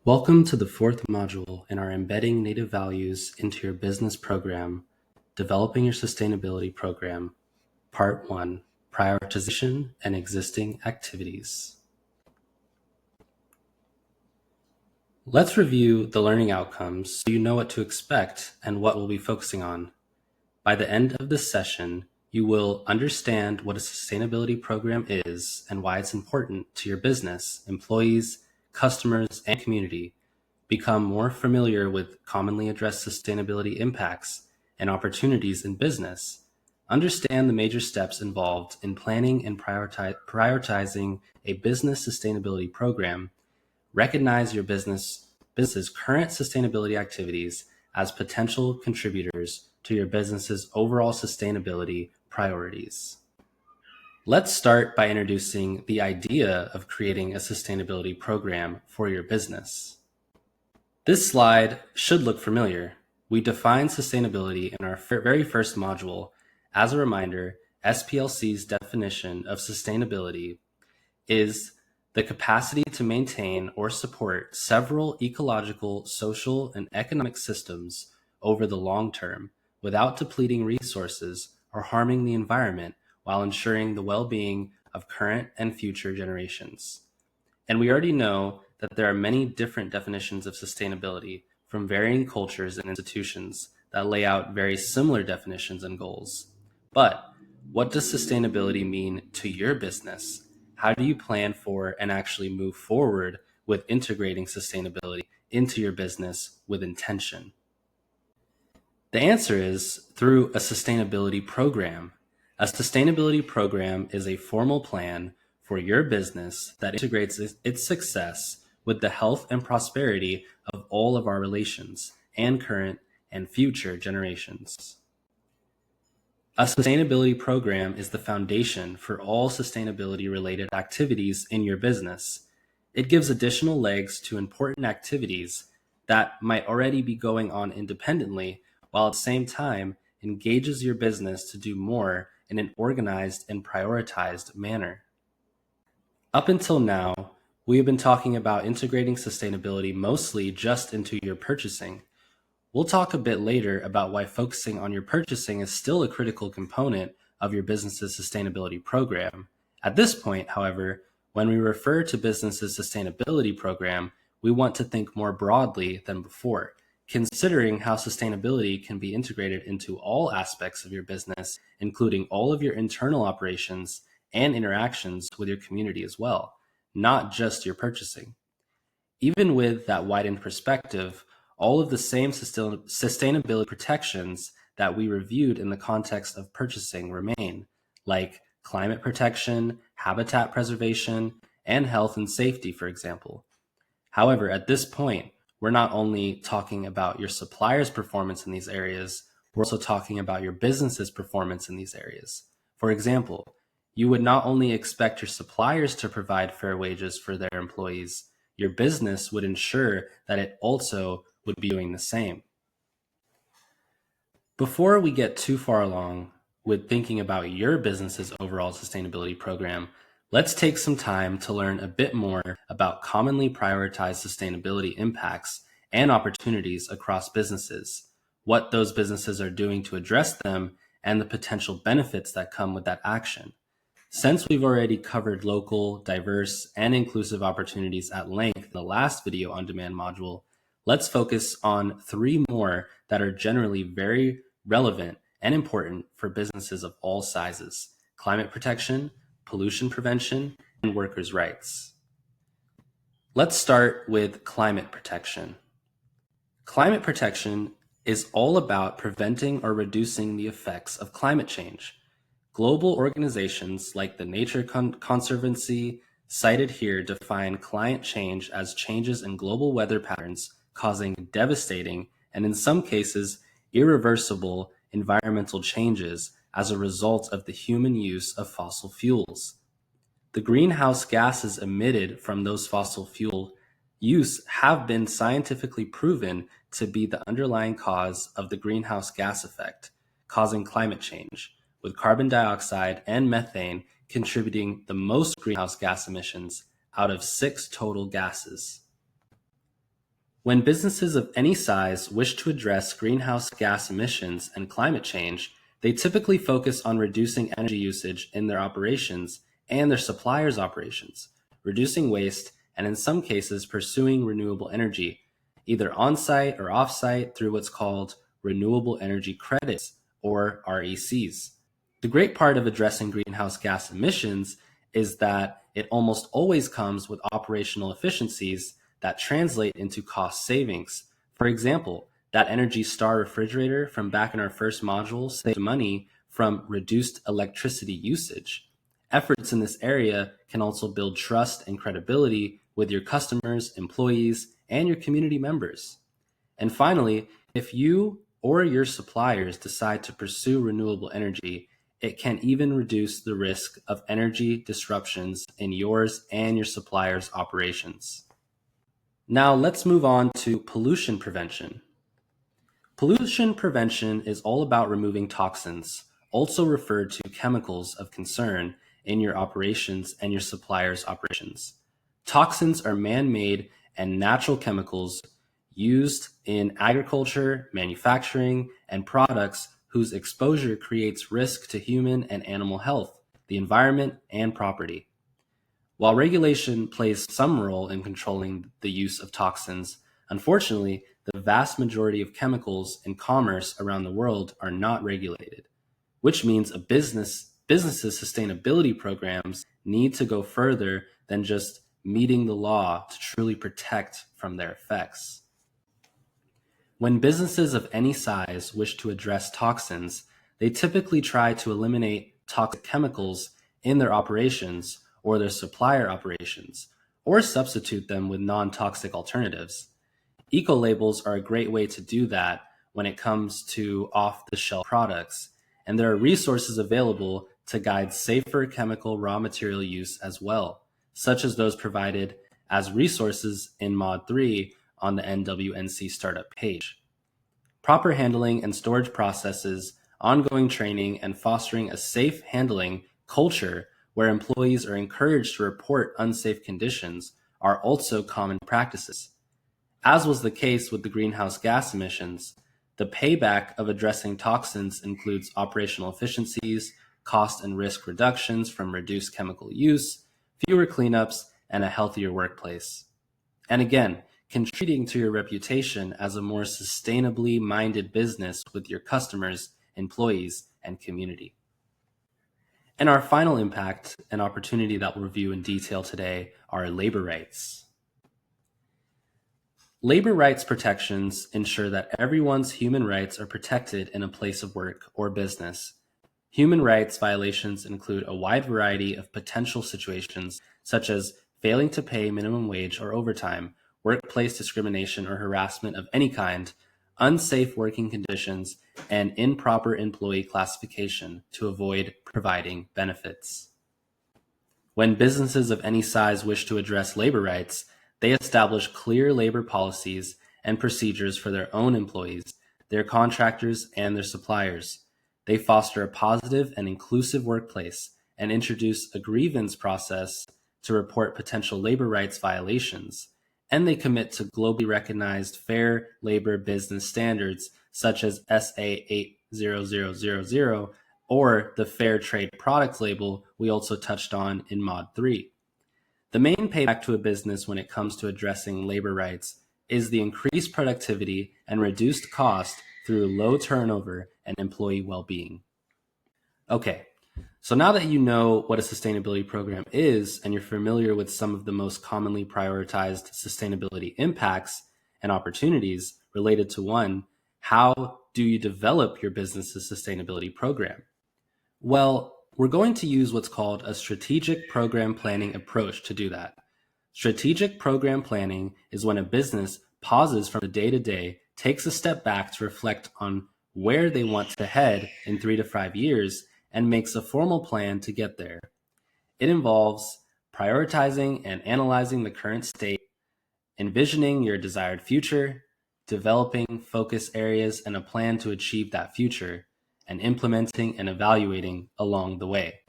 Welcome to the fourth module in our Embedding Native Values into Your Business program, Developing Your Sustainability Program, Part 1, Prioritization and Existing Activities. Let's review the learning outcomes so you know what to expect and what we'll be focusing on. By the end of this session, you will understand what a sustainability program is and why it's important to your business, employees, customers, and community. Become more familiar with commonly addressed sustainability impacts and opportunities in business. Understand the major steps involved in planning and prioritizing a business sustainability program. Recognize your business's current sustainability activities as potential contributors to your business's overall sustainability priorities. Let's start by introducing the idea of creating a sustainability program for your business. This slide should look familiar. We defined sustainability in our very first module. As a reminder, SPLC's definition of sustainability is the capacity to maintain or support several ecological, social, and economic systems over the long term without depleting resources or harming the environment while ensuring the well-being of current and future generations. And we already know that there are many different definitions of sustainability from varying cultures and institutions that lay out very similar definitions and goals. But what does sustainability mean to your business? How do you plan for and actually move forward with integrating sustainability into your business with intention? The answer is through a sustainability program. A sustainability program is a formal plan for your business that integrates its success with the health and prosperity of all of our relations and current and future generations. A sustainability program is the foundation for all sustainability-related activities in your business. It gives additional legs to important activities that might already be going on independently, while at the same time engages your business to do more in an organized and prioritized manner. Up until now, we have been talking about integrating sustainability mostly just into your purchasing. We'll talk a bit later about why focusing on your purchasing is still a critical component of your business's sustainability program. At this point, however, when we refer to business's sustainability program, we want to think more broadly than before, considering how sustainability can be integrated into all aspects of your business, including all of your internal operations and interactions with your community as well, not just your purchasing. Even with that widened perspective, all of the same sustainability protections that we reviewed in the context of purchasing remain, like climate protection, habitat preservation, and health and safety, for example. However, at this point, we're not only talking about your supplier's performance in these areas, we're also talking about your business's performance in these areas. For example, you would not only expect your suppliers to provide fair wages for their employees, your business would ensure that it also would be doing the same. Before we get too far along with thinking about your business's overall sustainability program, let's take some time to learn a bit more about commonly prioritized sustainability impacts and opportunities across businesses, what those businesses are doing to address them, and the potential benefits that come with that action. Since we've already covered local, diverse, and inclusive opportunities at length in the last video on demand module, let's focus on 3 more that are generally very relevant and important for businesses of all sizes: climate protection, pollution prevention, and workers' rights. Let's start with climate protection. Climate protection is all about preventing or reducing the effects of climate change. Global organizations like the Nature Conservancy, cited here, define climate change as changes in global weather patterns causing devastating and, in some cases, irreversible environmental changes as a result of the human use of fossil fuels. The greenhouse gases emitted from those fossil fuel use have been scientifically proven to be the underlying cause of the greenhouse gas effect, causing climate change, with carbon dioxide and methane contributing the most greenhouse gas emissions out of 6 total gases. When businesses of any size wish to address greenhouse gas emissions and climate change, they typically focus on reducing energy usage in their operations and their suppliers' operations, reducing waste, and in some cases pursuing renewable energy, either on-site or off-site through what's called renewable energy credits, or RECs. The great part of addressing greenhouse gas emissions is that it almost always comes with operational efficiencies that translate into cost savings. For example, that Energy Star refrigerator from back in our first module saved money from reduced electricity usage. Efforts in this area can also build trust and credibility with your customers, employees, and your community members. And finally, if you or your suppliers decide to pursue renewable energy, it can even reduce the risk of energy disruptions in yours and your suppliers' operations. Now let's move on to pollution prevention. Pollution prevention is all about removing toxins, also referred to chemicals of concern, in your operations and your suppliers' operations. Toxins are man-made and natural chemicals used in agriculture, manufacturing, and products whose exposure creates risk to human and animal health, the environment, and property. While regulation plays some role in controlling the use of toxins, unfortunately, the vast majority of chemicals in commerce around the world are not regulated, which means business's sustainability programs need to go further than just meeting the law to truly protect from their effects. When businesses of any size wish to address toxins, they typically try to eliminate toxic chemicals in their operations or their supplier operations, or substitute them with non-toxic alternatives. Eco-labels are a great way to do that when it comes to off-the-shelf products, and there are resources available to guide safer chemical raw material use as well, such as those provided as resources in Mod 3 on the NWNC startup page. Proper handling and storage processes, ongoing training, and fostering a safe handling culture where employees are encouraged to report unsafe conditions are also common practices. As was the case with the greenhouse gas emissions, the payback of addressing toxins includes operational efficiencies, cost and risk reductions from reduced chemical use, fewer cleanups, and a healthier workplace. And again, contributing to your reputation as a more sustainably minded business with your customers, employees, and community. And our final impact and opportunity that we'll review in detail today are labor rights. Labor rights protections ensure that everyone's human rights are protected in a place of work or business. Human rights violations include a wide variety of potential situations, such as failing to pay minimum wage or overtime, workplace discrimination or harassment of any kind, unsafe working conditions, and improper employee classification to avoid providing benefits. When businesses of any size wish to address labor rights, they establish clear labor policies and procedures for their own employees, their contractors, and their suppliers. They foster a positive and inclusive workplace and introduce a grievance process to report potential labor rights violations. And they commit to globally recognized fair labor business standards such as SA 80000 or the Fair Trade Products label we also touched on in Mod 3. The main payback to a business when it comes to addressing labor rights is the increased productivity and reduced cost through low turnover and employee well-being. Okay, so now that you know what a sustainability program is and you're familiar with some of the most commonly prioritized sustainability impacts and opportunities related to one, how do you develop your business's sustainability program? Well, we're going to use what's called a strategic program planning approach to do that. Strategic program planning is when a business pauses from the day-to-day, takes a step back to reflect on where they want to head in 3 to 5 years, and makes a formal plan to get there. It involves prioritizing and analyzing the current state, envisioning your desired future, developing focus areas and a plan to achieve that future, and implementing and evaluating along the way.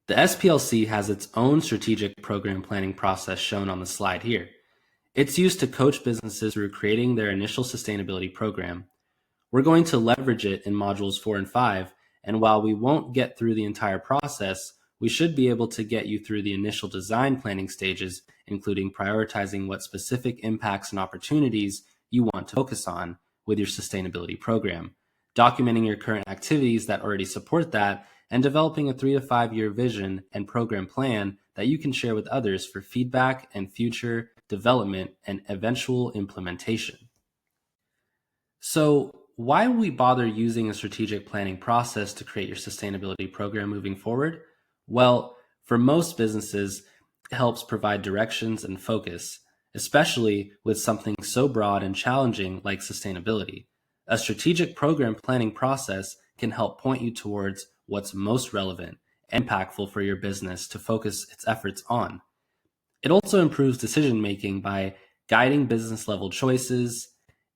The SPLC has its own strategic program planning process shown on the slide here. It's used to coach businesses through creating their initial sustainability program. We're going to leverage it in modules 4 and 5, and while we won't get through the entire process, we should be able to get you through the initial design planning stages, including prioritizing what specific impacts and opportunities you want to focus on with your sustainability program, documenting your current activities that already support that, and developing a 3 to 5 year vision and program plan that you can share with others for feedback and future development and eventual implementation. So, why would we bother using a strategic planning process to create your sustainability program moving forward? Well, for most businesses, it helps provide directions and focus, especially with something so broad and challenging like sustainability. A strategic program planning process can help point you towards what's most relevant and impactful for your business to focus its efforts on. It also improves decision making by guiding business level choices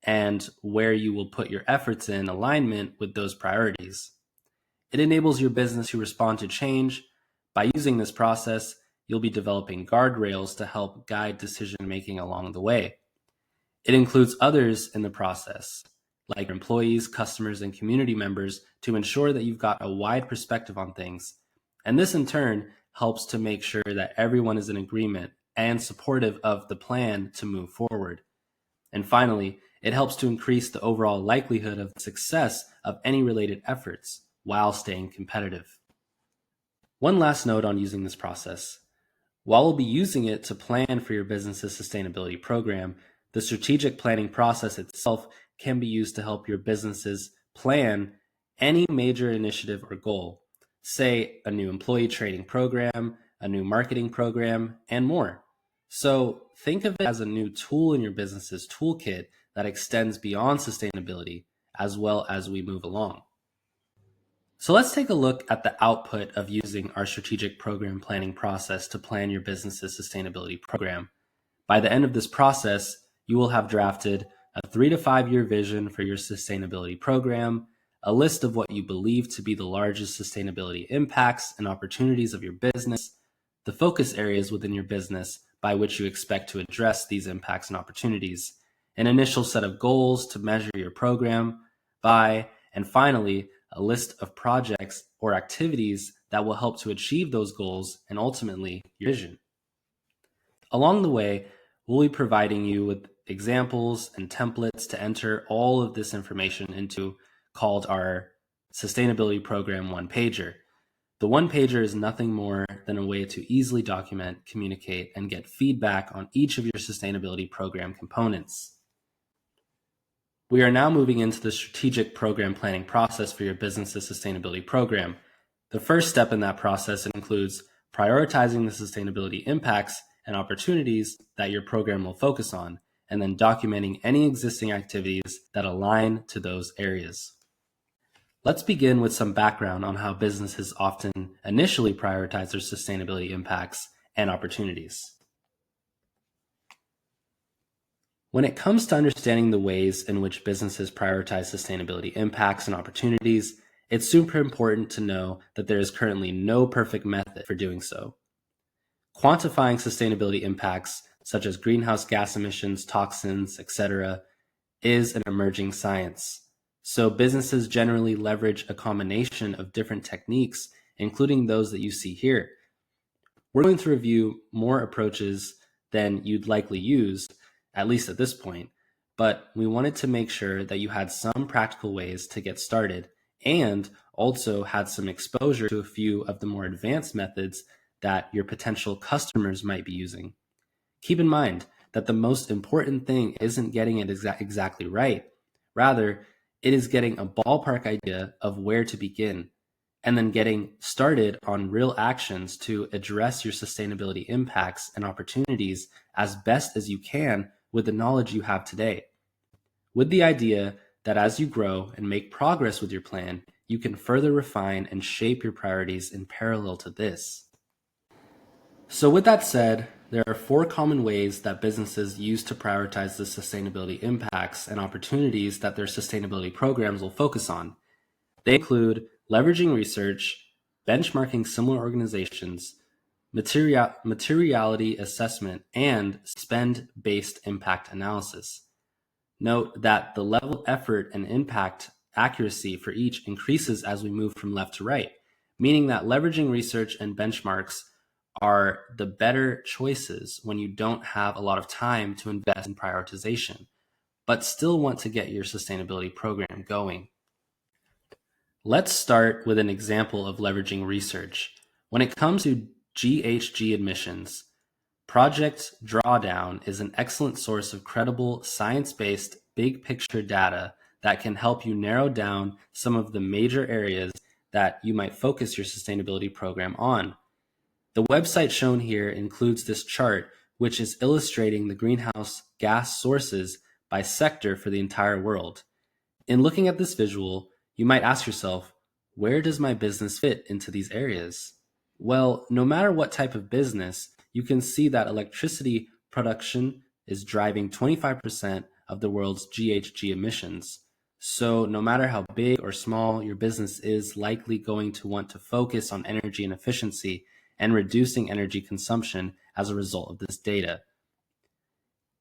and where you will put your efforts in alignment with those priorities. It enables your business to respond to change. By using this process, you'll be developing guardrails to help guide decision making along the way. It includes others in the process, like your employees, customers, and community members, to ensure that you've got a wide perspective on things. And this in turn helps to make sure that everyone is in agreement and supportive of the plan to move forward. And finally, it helps to increase the overall likelihood of success of any related efforts while staying competitive. One last note on using this process. While we'll be using it to plan for your business's sustainability program, the strategic planning process itself can be used to help your businesses plan any major initiative or goal, say a new employee training program, a new marketing program, and more. So think of it as a new tool in your business's toolkit that extends beyond sustainability as well as we move along. So let's take a look at the output of using our strategic program planning process to plan your business's sustainability program. By the end of this process, you will have drafted a 3 to 5 year vision for your sustainability program, a list of what you believe to be the largest sustainability impacts and opportunities of your business, the focus areas within your business by which you expect to address these impacts and opportunities, an initial set of goals to measure your program by, and finally, a list of projects or activities that will help to achieve those goals and ultimately your vision. Along the way, we'll be providing you with examples and templates to enter all of this information into, called our Sustainability Program one-pager. The one-pager is nothing more than a way to easily document, communicate, and get feedback on each of your sustainability program components. We are now moving into the strategic program planning process for your business's sustainability program. The first step in that process includes prioritizing the sustainability impacts and opportunities that your program will focus on, and then documenting any existing activities that align to those areas. Let's begin with some background on how businesses often initially prioritize their sustainability impacts and opportunities. When it comes to understanding the ways in which businesses prioritize sustainability impacts and opportunities, it's super important to know that there is currently no perfect method for doing so. Quantifying sustainability impacts, such as greenhouse gas emissions, toxins, etc., is an emerging science. So businesses generally leverage a combination of different techniques, including those that you see here. We're going to review more approaches than you'd likely use, at least at this point, but we wanted to make sure that you had some practical ways to get started and also had some exposure to a few of the more advanced methods that your potential customers might be using. Keep in mind that the most important thing isn't getting it exactly right. Rather, it is getting a ballpark idea of where to begin and then getting started on real actions to address your sustainability impacts and opportunities as best as you can with the knowledge you have today, with the idea that as you grow and make progress with your plan, you can further refine and shape your priorities in parallel to this. So with that said, there are 4 common ways that businesses use to prioritize the sustainability impacts and opportunities that their sustainability programs will focus on. They include leveraging research, benchmarking similar organizations, materiality assessment, and spend-based impact analysis. Note that the level of effort and impact accuracy for each increases as we move from left to right, meaning that leveraging research and benchmarks are the better choices when you don't have a lot of time to invest in prioritization, but still want to get your sustainability program going. Let's start with an example of leveraging research. When it comes to GHG emissions, Project Drawdown is an excellent source of credible, science-based, big-picture data that can help you narrow down some of the major areas that you might focus your sustainability program on. The website shown here includes this chart, which is illustrating the greenhouse gas sources by sector for the entire world. In looking at this visual, you might ask yourself, where does my business fit into these areas? Well, no matter what type of business, you can see that electricity production is driving 25% of the world's GHG emissions. So no matter how big or small your business is likely going to want to focus on energy and efficiency and reducing energy consumption as a result of this data.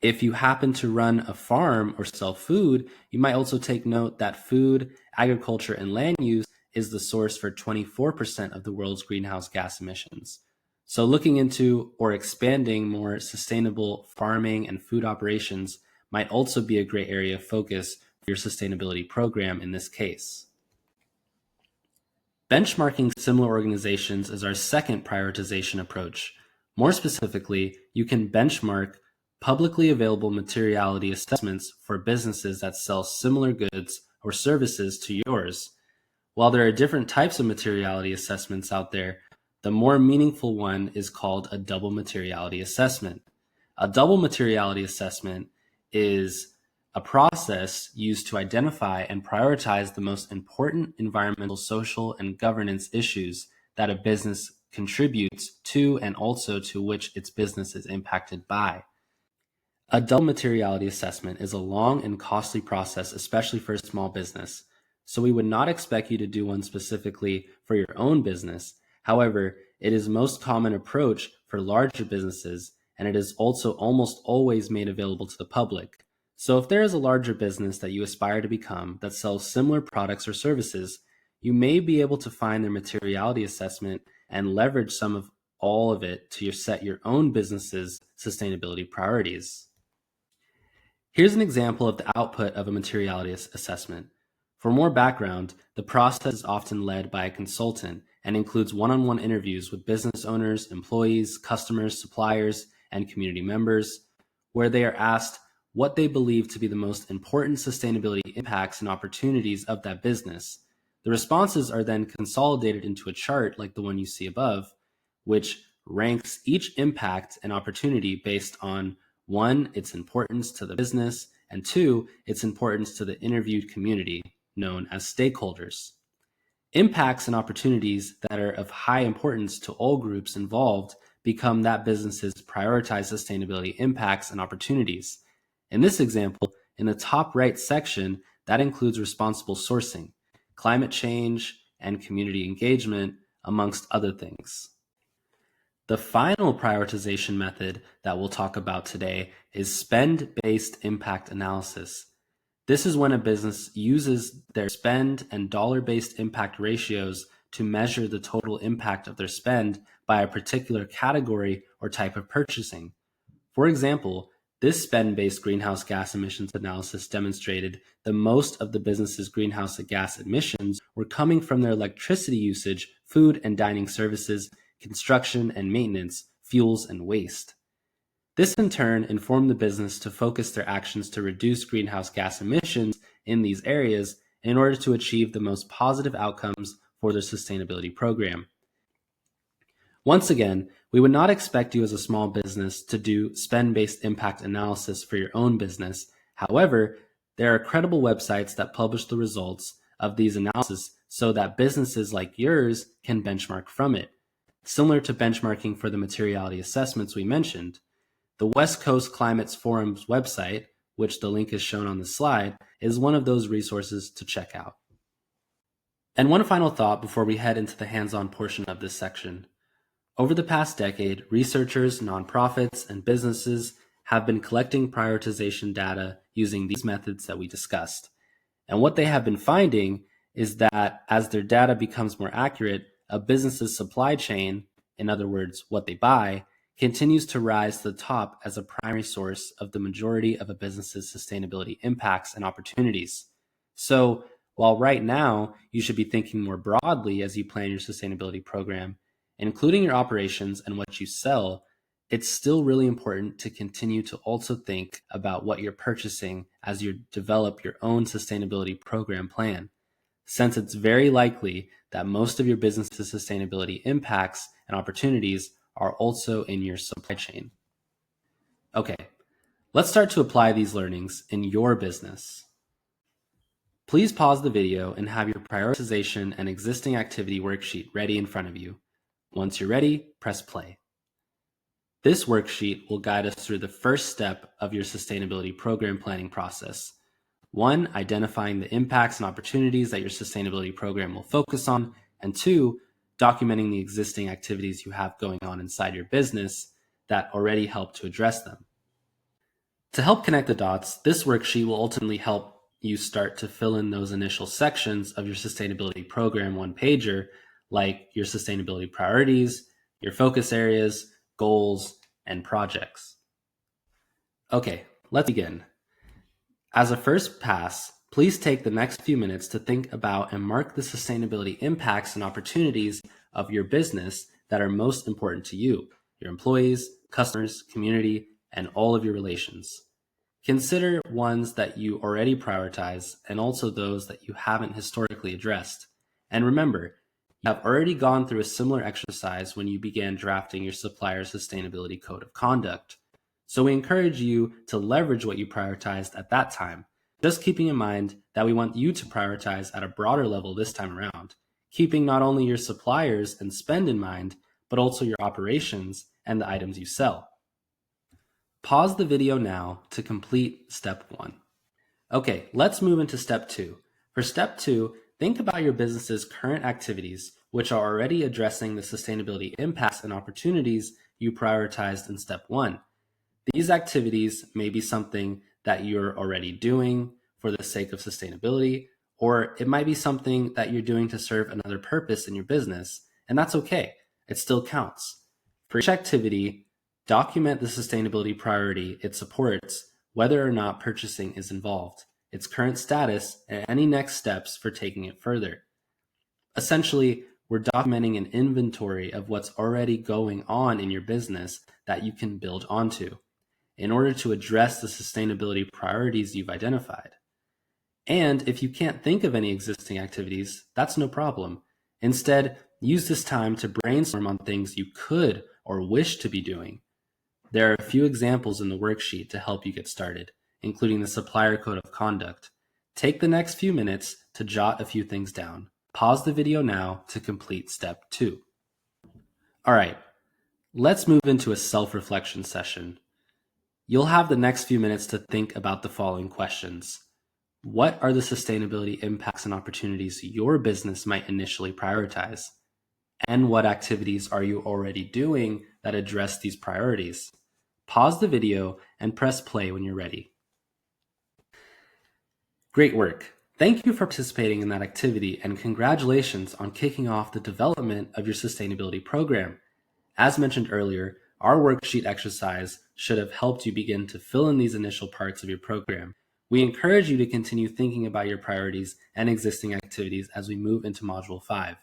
If you happen to run a farm or sell food, you might also take note that food, agriculture, and land use is the source for 24% of the world's greenhouse gas emissions. So looking into or expanding more sustainable farming and food operations might also be a great area of focus for your sustainability program in this case. Benchmarking similar organizations is our second prioritization approach. More specifically, you can benchmark publicly available materiality assessments for businesses that sell similar goods or services to yours. While there are different types of materiality assessments out there, the more meaningful one is called a double materiality assessment. A double materiality assessment is a process used to identify and prioritize the most important environmental, social, and governance issues that a business contributes to and also to which its business is impacted by. A double materiality assessment is a long and costly process, especially for a small business. So we would not expect you to do one specifically for your own business. However, it is the most common approach for larger businesses, and it is also almost always made available to the public. So if there is a larger business that you aspire to become that sells similar products or services, you may be able to find their materiality assessment and leverage some of all of it to set your own business's sustainability priorities. Here's an example of the output of a materiality assessment. For more background, the process is often led by a consultant and includes one-on-one interviews with business owners, employees, customers, suppliers, and community members, where they are asked what they believe to be the most important sustainability impacts and opportunities of that business. The responses are then consolidated into a chart like the one you see above, which ranks each impact and opportunity based on 1, its importance to the business, and 2, its importance to the interviewed community, known as stakeholders. Impacts and opportunities that are of high importance to all groups involved become that business's prioritized sustainability impacts and opportunities. In this example, in the top right section, that includes responsible sourcing, climate change, and community engagement, amongst other things. The final prioritization method that we'll talk about today is spend-based impact analysis. This is when a business uses their spend and dollar-based impact ratios to measure the total impact of their spend by a particular category or type of purchasing. For example, this spend-based greenhouse gas emissions analysis demonstrated that most of the business's greenhouse gas emissions were coming from their electricity usage, food and dining services, construction and maintenance, fuels, and waste. This in turn informed the business to focus their actions to reduce greenhouse gas emissions in these areas in order to achieve the most positive outcomes for their sustainability program. Once again, we would not expect you as a small business to do spend-based impact analysis for your own business. However, there are credible websites that publish the results of these analyses so that businesses like yours can benchmark from it. Similar to benchmarking for the materiality assessments we mentioned, the West Coast Climates Forum's website, which the link is shown on the slide, is one of those resources to check out. And one final thought before we head into the hands-on portion of this section. Over the past decade, researchers, nonprofits, and businesses have been collecting prioritization data using these methods that we discussed. And what they have been finding is that as their data becomes more accurate, a business's supply chain, in other words, what they buy, continues to rise to the top as a primary source of the majority of a business's sustainability impacts and opportunities. So, while right now you should be thinking more broadly as you plan your sustainability program, including your operations and what you sell, it's still really important to continue to also think about what you're purchasing as you develop your own sustainability program plan, since it's very likely that most of your business's sustainability impacts and opportunities are also in your supply chain. Okay, let's start to apply these learnings in your business. Please pause the video and have your prioritization and existing activity worksheet ready in front of you. Once you're ready, press play. This worksheet will guide us through the first step of your sustainability program planning process. 1, identifying the impacts and opportunities that your sustainability program will focus on, and 2, documenting the existing activities you have going on inside your business that already help to address them. To help connect the dots, this worksheet will ultimately help you start to fill in those initial sections of your sustainability program one-pager, like your sustainability priorities, your focus areas, goals, and projects. Okay, let's begin. As a first pass, please take the next few minutes to think about and mark the sustainability impacts and opportunities of your business that are most important to you, your employees, customers, community, and all of your relations. Consider ones that you already prioritize and also those that you haven't historically addressed. And remember, you have already gone through a similar exercise when you began drafting your supplier sustainability code of conduct. So we encourage you to leverage what you prioritized at that time, just keeping in mind that we want you to prioritize at a broader level this time around, keeping not only your suppliers and spend in mind, but also your operations and the items you sell. Pause the video now to complete step 1. Okay, let's move into step 2. For step 2, think about your business's current activities, which are already addressing the sustainability impacts and opportunities you prioritized in step 1. These activities may be something that you're already doing for the sake of sustainability, or it might be something that you're doing to serve another purpose in your business, and that's okay. It still counts. For each activity, document the sustainability priority it supports, whether or not purchasing is involved, its current status, and any next steps for taking it further. Essentially, we're documenting an inventory of what's already going on in your business that you can build onto in order to address the sustainability priorities you've identified. And if you can't think of any existing activities, that's no problem. Instead, use this time to brainstorm on things you could or wish to be doing. There are a few examples in the worksheet to help you get started, including the supplier code of conduct. Take the next few minutes to jot a few things down. Pause the video now to complete step 2. All right, let's move into a self-reflection session. You'll have the next few minutes to think about the following questions. What are the sustainability impacts and opportunities your business might initially prioritize? And what activities are you already doing that address these priorities? Pause the video and press play when you're ready. Great work. Thank you for participating in that activity, and congratulations on kicking off the development of your sustainability program. As mentioned earlier, our worksheet exercise should have helped you begin to fill in these initial parts of your program. We encourage you to continue thinking about your priorities and existing activities as we move into Module 5.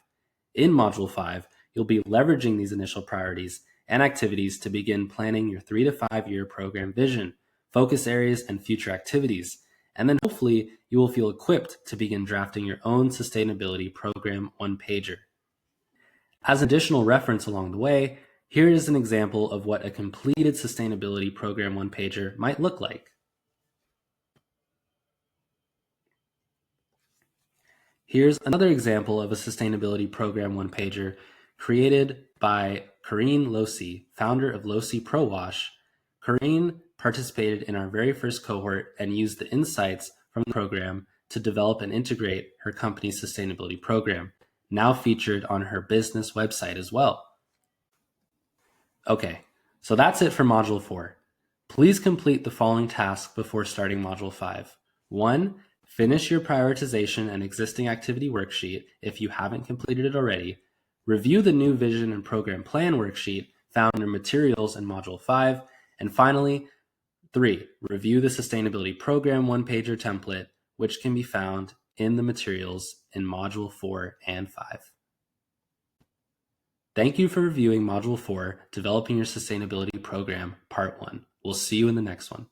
In Module 5, you'll be leveraging these initial priorities and activities to begin planning your 3 to 5 year program vision, focus areas, and future activities. And then hopefully you will feel equipped to begin drafting your own sustainability program one-pager. As additional reference along the way, here is an example of what a completed sustainability program one-pager might look like. Here's another example of a sustainability program one-pager created by Corrine Losi, founder of Losi Pro Wash. Corrine participated in our very first cohort and used the insights from the program to develop and integrate her company's sustainability program, now featured on her business website as well. Okay, so that's it for Module 4. Please complete the following tasks before starting Module 5. 1. Finish your prioritization and existing activity worksheet if you haven't completed it already. Review the new vision and program plan worksheet found in materials in Module 5. And finally, 3. Review the sustainability program one-pager template, which can be found in the materials in Module 4 and 5. Thank you for reviewing Module 4, Developing Your Sustainability Program, Part 1. We'll see you in the next one.